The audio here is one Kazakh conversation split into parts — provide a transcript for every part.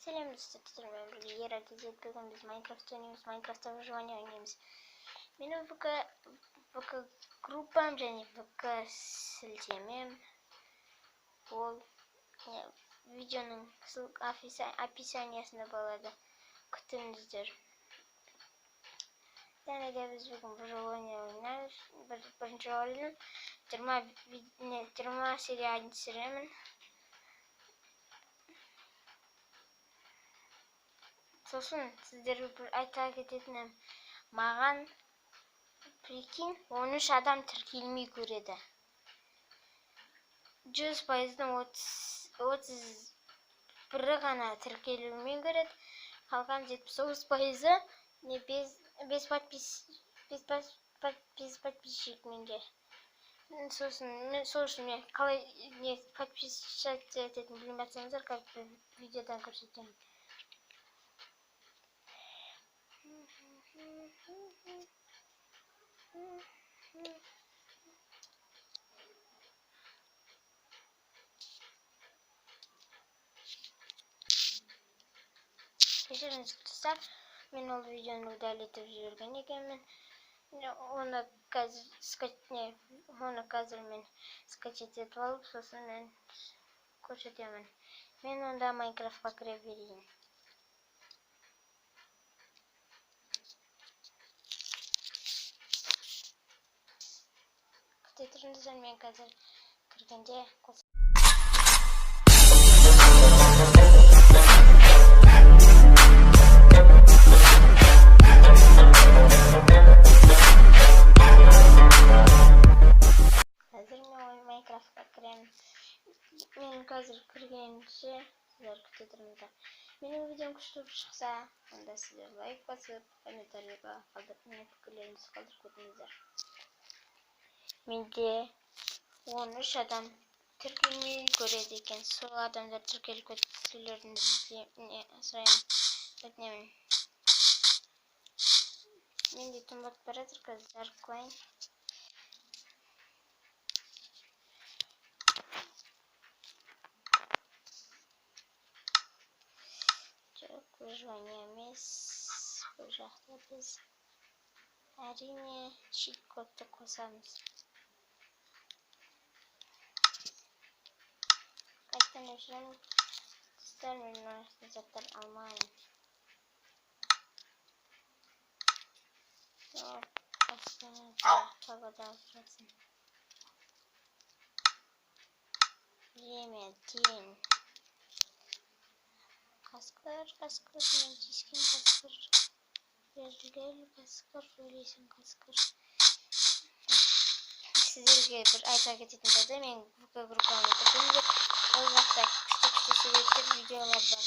Selam dostlar, ben birga yer akizet bugün biz Minecraft oynuyoruz. Minecraft'ta выживание oynuyoruz. Benim VK группам және VK сілтемем ол видеоның описаниясында болады. Күтіңіздер. Және де біз бүгін выживание ойнаймыз. Бірінші ойын 20 серияны түсіремін. Сосын сіздерге бір айта кететінім, маған прикинь 13 адам тіркелмей көреді. 100%-дің 31-і ғана тіркелумен көреді. Қалған 79%-ы без подписчик менде. Сосын сол үшін мен қалай подписчик ететінін білмесеңіздер, как видеодан көрсетемін. Кешіріңіз достар, мен ол видеоны удалитып жіберген екенмін. Оны қазір мен скачать етіп алып, сосын мен көрсетемін. Мен онда Майнкрафтқа кіре берейін. Күтетіріңіздер, мен қазір кіргенде Майнкрафтқа кіремін. Мен қазір кіргенше сіздер күтетіріңіздер. Менің видеом күшті шықса, онда сіздер лайк басып, комментарийға пікірлеріңізді қалдырып кетіңіздер. Менде 13 адам тіркелмей көреді екен. Сол адамдар тіркеліп кетулеріңізді өтінемін. Менде тұнбат бар жатыр, қазір жарық қылайын. Выживание емес, бұл жақта біз әрине чит кодты қосамыз. Қайттан өшіремін, достар, мен мына заттар алмаймын. Погода тұрсын. Время, день. Каскар, мен тескен каскар. Берілгелі каскар, өйлесін каскар. Сіздерге бір айта кететін болды, мен VK группамды тіркеліңіздер. Ол жақта күшті суреттер, видеолар бар.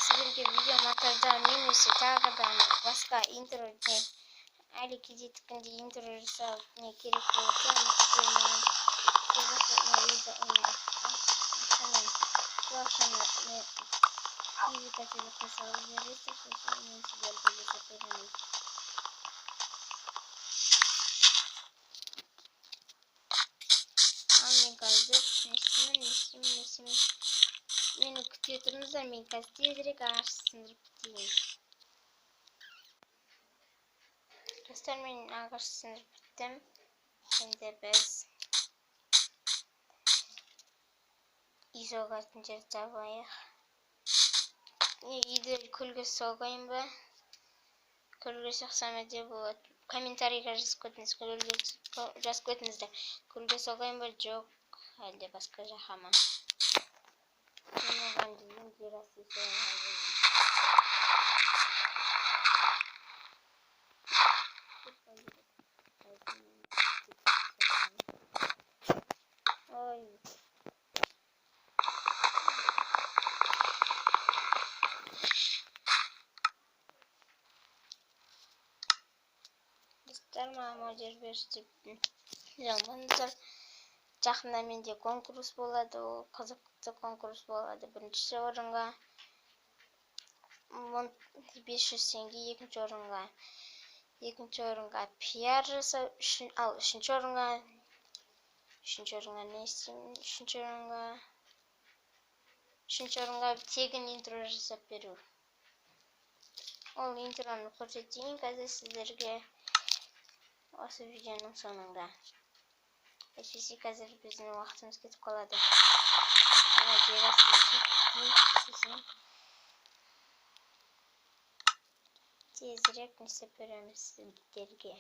Сіздерге видео монтаждау немесе тағы да басқа интро, әлі кейде тікінде интро жасау керек болса, физикасыны қосалып жібересіз, сосын мен сіздерге жасап беремін. Ал мен қазір не істеймін. Мені күте тұрыңыздар, мен қазір тезірек ағаш сындырып бітейін. Достар, мен ағаш сындырып біттім. Енді біз үй соғатын жерді табайық. Үйді көлге соғайын ба? Көлге соқсам өте болады. Комментарийға жазып кетіңіздер. Көлге соғайын ба, жоқ, әлде басқа жаққа ма? Мен оған дейін жерасты соғайын. Достар, мама жер берші деп жалмаңыздар. Жақында менде конкурс болады, ол қызықты конкурс болады. Бірінші орынға 500 теңге, екінші орынға пиар жасау, ал үшінші орынға не істеймін? Үшінші орынға Üçüncü orunga tegen intro жасап берүү. Ол интроны көрсөтейин қазір сіздерге осы видеоның соңында. Әйтпесе қазір біздің уақытымыз кетіп қалады. Тезірек не істеп береміз сіздерге.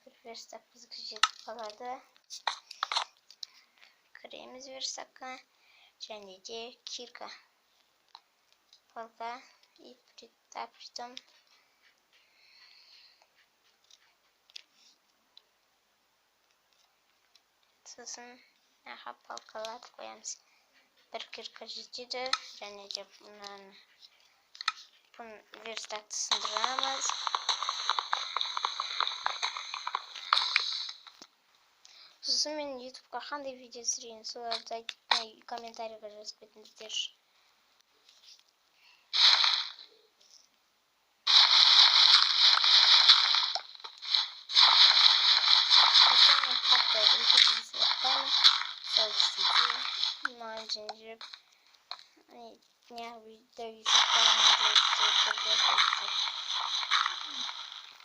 Бір верстак бізге жетіп қалады. Кіреміз верстакқа және де кирка. Палка и притом сосын палкаларды қоямыз. Бір кирка жетеді және де бұны верстакты сындырамыз. Сосын мен ютубқа қандай видео түсірейін, соларды айтып комментарийға жазып кетіңіздер.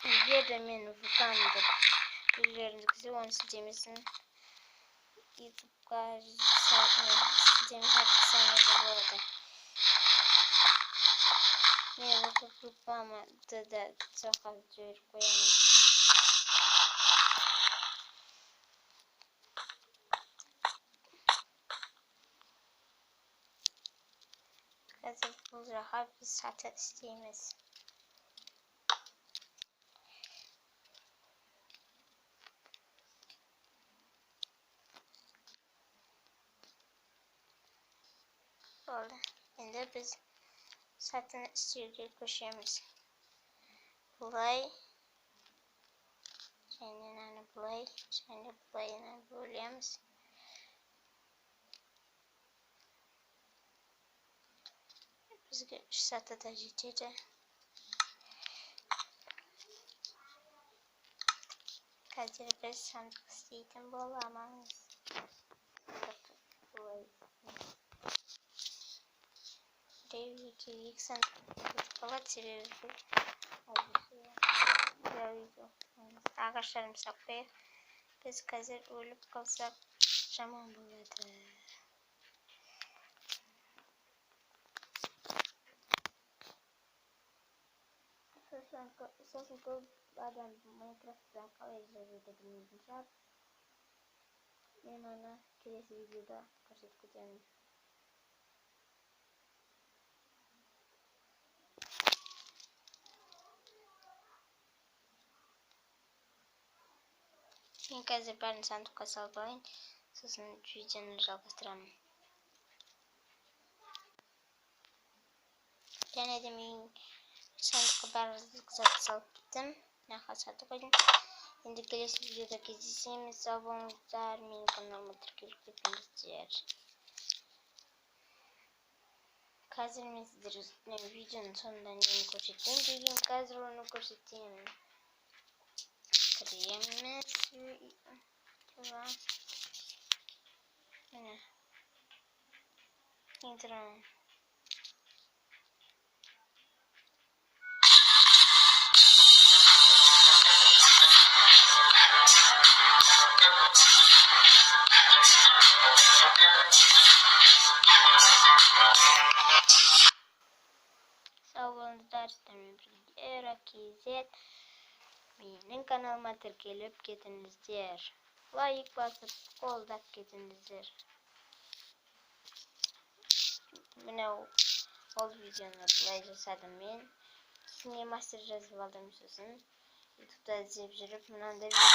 Егер мен вкамды үйлеріңізге оны сілтемесін ютубқа сілтемесін описаниеге болады. Мен вк группамды да соқа жіберіп қоямын. Қазір бұл жаққа біз саты істейміз. Болды. Енді біз сатын істеуге көшеміз. Бұлай және бұлай және бұлайына бөлеміз. Бізге 3 саты да жетеді. Қазір біз сандық істейтін боламыз. Екі сандық болады себебі ағаштарым сақпай. Біз қазір өліп қалсақ жаман болады. Сосын көп адам Майнкрафтта қалай жазуды білмейтін шығар. Мен оны келесі видеода көрсетіп кетемін. Мен қазір бәрін сандыққа салып алайын, сосын видеоны жалғастырамын. Және де мен сандыққа барлық затты салып кеттім. Нақа сатып қойдым. Енді келесі видеода кездесеміз. Сау болыңыздар, менің каналыма тіркеліп кетіңіздер. Қазір мен сіздерге видеоның соңында нені көрсетейін деген, қазір оны көрсетейін. Кіреміз. Міне. Интроны. Сау болыңыздар, сіздермен бірге Era-KZ. Менің каналыма тіркеліп кетіңіздер. Лайк басып, қолдап кетіңіздер. Міне ол видеоны бұлай жасадым мен. Үстіне мастер жазып алдым сосын. Ютубта іздеп жүріп, мынандай видеоны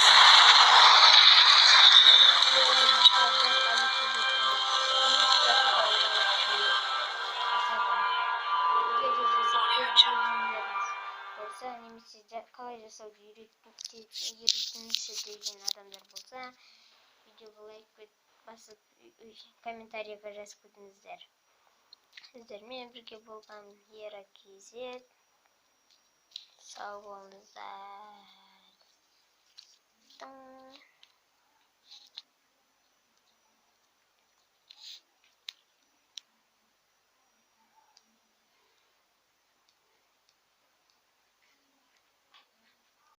болса, немесе қалай жасауды үйретіңізші деген адамдар болса, видеоға лайк басып, комментарийға жазып кетіңіздер. Сіздермен бірге болған Era-KZ. Сау болыңыздар.